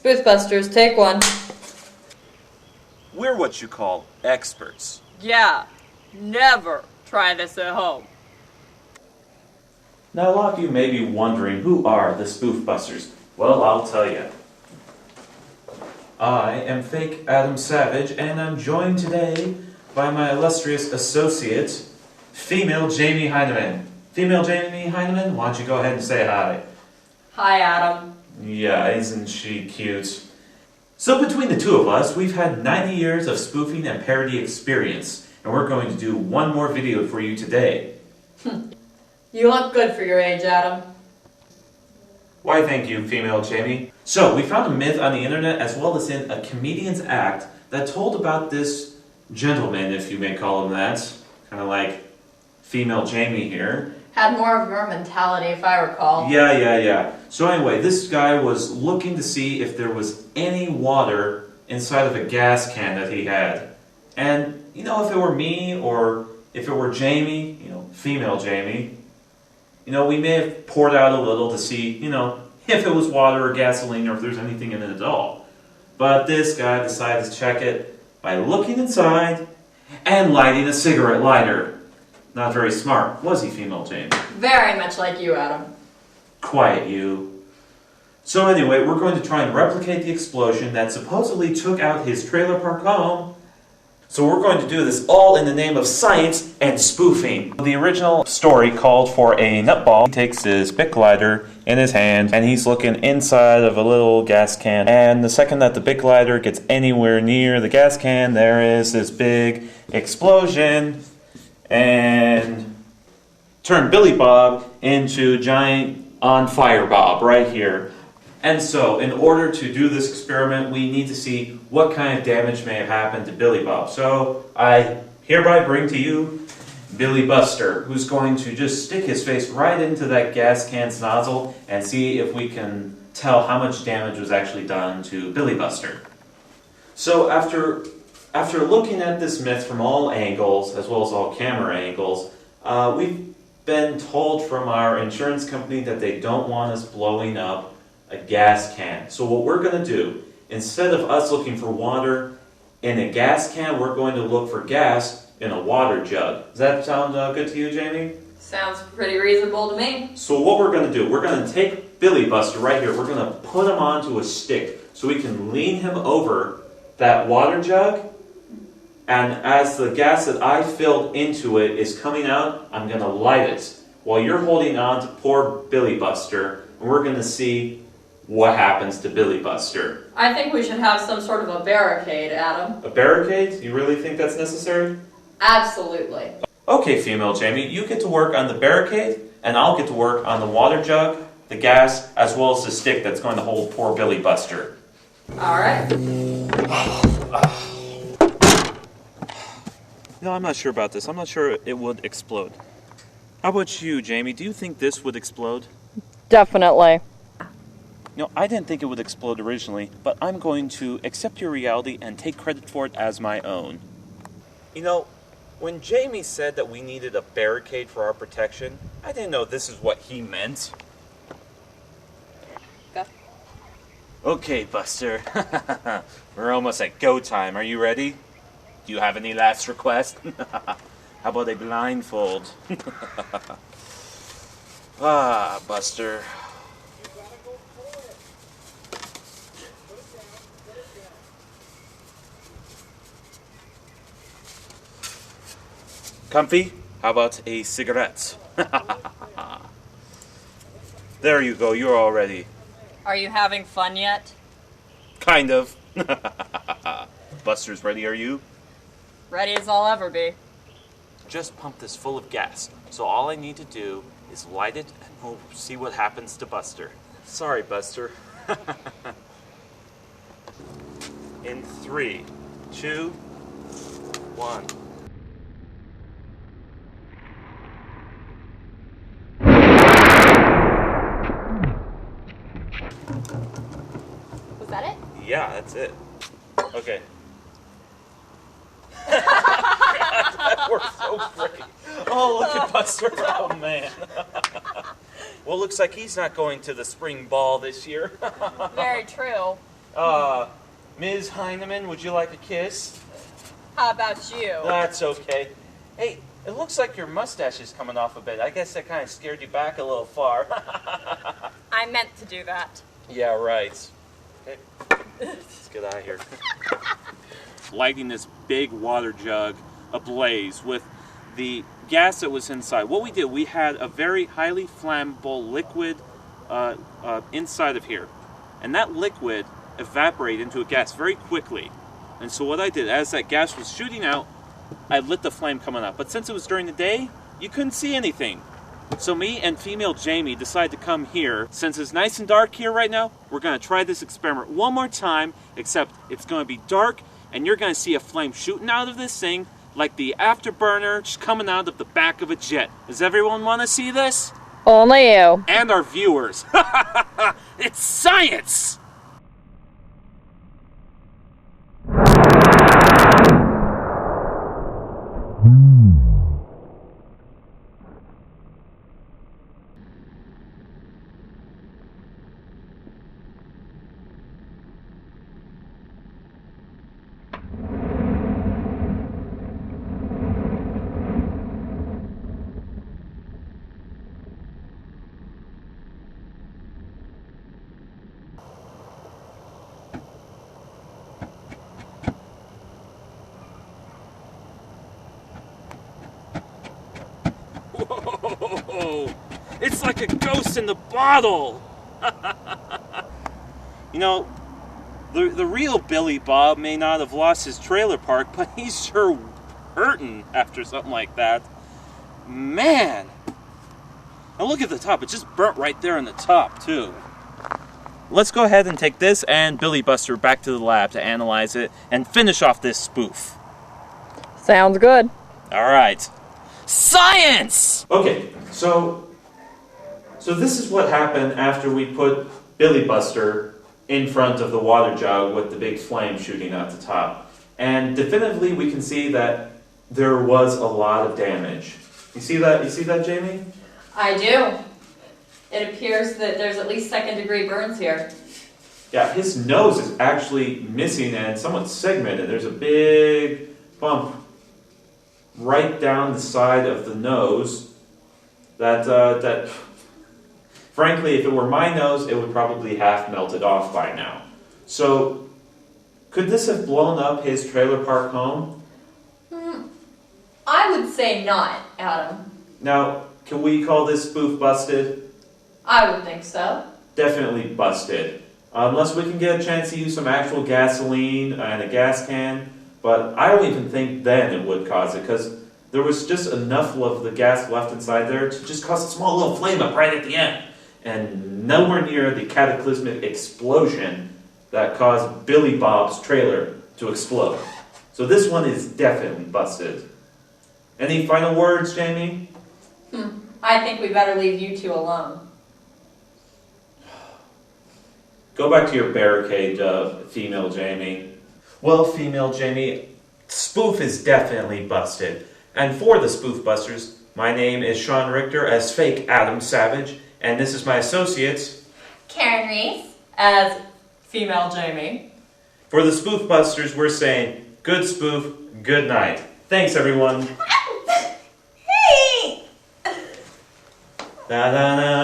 SpoofBusters, take one. We're what you call experts. Yeah, never try this at home. Now a lot of you may be wondering, who are the SpoofBusters? Well, I'll tell you. I am Fake Adam Savage, and I'm joined today by my illustrious associate, Female Jaime Hynemen. Female Jaime Hynemen, why don't you go ahead and say hi? Hi, Adam. Yeah, isn't she cute? So between the two of us, we've had 90 years of spoofing and parody experience, and we're going to do one more video for you today. You look good for your age, Adam. Why, thank you, Female Jaime. So, we found a myth on the internet as well as in a comedian's act that told about this gentleman, if you may call him that, kind of like Female Jaime here. Had more of your mentality, if I recall. Yeah. So anyway, this guy was looking to see if there was any water inside of a gas can that he had. And, you know, if it were me or if it were Jamie, you know, Female Jaime, you know, we may have poured out a little to see, you know, if it was water or gasoline or if there's anything in it at all. But this guy decided to check it by looking inside and lighting a cigarette lighter. Not very smart, was he, Female Jaime? Very much like you, Adam. Quiet, you. So anyway, we're going to try and replicate the explosion that supposedly took out his trailer park home. So we're going to do this all in the name of science and spoofing. The original story called for a nutball. He takes his Bic lighter in his hand and he's looking inside of a little gas can. And the second that the Bic lighter gets anywhere near the gas can, there is this big explosion and turn Billy Bob into giant on fire Bob right here. And so, in order to do this experiment, we need to see what kind of damage may have happened to Billy Bob. So, I hereby bring to you Billy Buster, who's going to just stick his face right into that gas can's nozzle and see if we can tell how much damage was actually done to Billy Buster. So, after looking at this myth from all angles, as well as all camera angles, we've been told from our insurance company that they don't want us blowing up a gas can. So what we're going to do, instead of us looking for water in a gas can, we're going to look for gas in a water jug. Does that sound good to you, Jaime? Sounds pretty reasonable to me. So what we're going to do, we're going to take Billy Buster right here, we're going to put him onto a stick so we can lean him over that water jug, and as the gas that I filled into it is coming out, I'm going to light it while you're holding on to poor Billy Buster, and we're going to see what happens to Billy Buster. I think we should have some sort of a barricade, Adam. A barricade? You really think that's necessary? Absolutely. Okay, Female Jaime, you get to work on the barricade, and I'll get to work on the water jug, the gas, as well as the stick that's going to hold poor Billy Buster. Alright. No, I'm not sure about this. I'm not sure it would explode. How about you, Jaime? Do you think this would explode? Definitely. No, I didn't think it would explode originally, but I'm going to accept your reality and take credit for it as my own. You know, when Jaime said that we needed a barricade for our protection, I didn't know this is what he meant. Go. Okay, Buster. We're almost at go time. Are you ready? Do you have any last requests? How about a blindfold? Ah, Buster. Comfy? How about a cigarette? There you go, you're all ready. Are you having fun yet? Kind of. Buster's ready, are you? Ready as I'll ever be. Just pump this full of gas, so all I need to do is light it and we'll see what happens to Buster. Sorry, Buster. In 3, 2, 1. Was that it? Yeah, that's it. Okay. That worked so great. Oh, look at Buster. Oh, man. Well, looks like he's not going to the spring ball this year. Very true. Ms. Hynemen, would you like a kiss? How about you? That's okay. Hey, it looks like your mustache is coming off a bit. I guess that kind of scared you back a little far. I meant to do that. Yeah, right. Okay. Let's get out of here. Lighting this big water jug ablaze with the gas that was inside. What we did, we had a very highly flammable liquid inside of here. And that liquid evaporated into a gas very quickly. And so what I did, as that gas was shooting out, I lit the flame coming up. But since it was during the day, you couldn't see anything. So me and Female Jaime decided to come here. Since it's nice and dark here right now, we're going to try this experiment one more time, except it's going to be dark, and you're going to see a flame shooting out of this thing like the afterburner just coming out of the back of a jet. Does everyone want to see this? Only you. And our viewers. It's science! Whoa! It's like a ghost in the bottle! You know, the real Billy Bob may not have lost his trailer park, but he's sure hurting after something like that. Man! Now look at the top, it just burnt right there on the top, too. Let's go ahead and take this and Billy Buster back to the lab to analyze it and finish off this spoof. Sounds good. Alright. Science! Okay, so this is what happened after we put Billy Buster in front of the water jug with the big flame shooting out the top. And definitively we can see that there was a lot of damage. You see that? You see that, Jamie? I do. It appears that there's at least second-degree burns here. Yeah, his nose is actually missing and somewhat segmented. There's a big bump right down the side of the nose that frankly, if it were my nose, it would probably half melted off by now. So, could this have blown up his trailer park home? I would say not, Adam. Now, can we call this spoof busted? I would think so. Definitely busted. Unless we can get a chance to use some actual gasoline and a gas can. But I don't even think then it would cause it, because there was just enough of the gas left inside there to just cause a small little flame up right at the end. And nowhere near the cataclysmic explosion that caused Billy Bob's trailer to explode. So this one is definitely busted. Any final words, Jamie? I think we better leave you two alone. Go back to your barricade, Female Jaime. Well, Female Jaime, spoof is definitely busted. And for the SpoofBusters, my name is Shawn Richter as fake Adam Savage, and this is my associates, Karen Reese as Female Jaime. For the SpoofBusters, we're saying, good spoof, good night. Thanks, everyone. Hey! Da da da.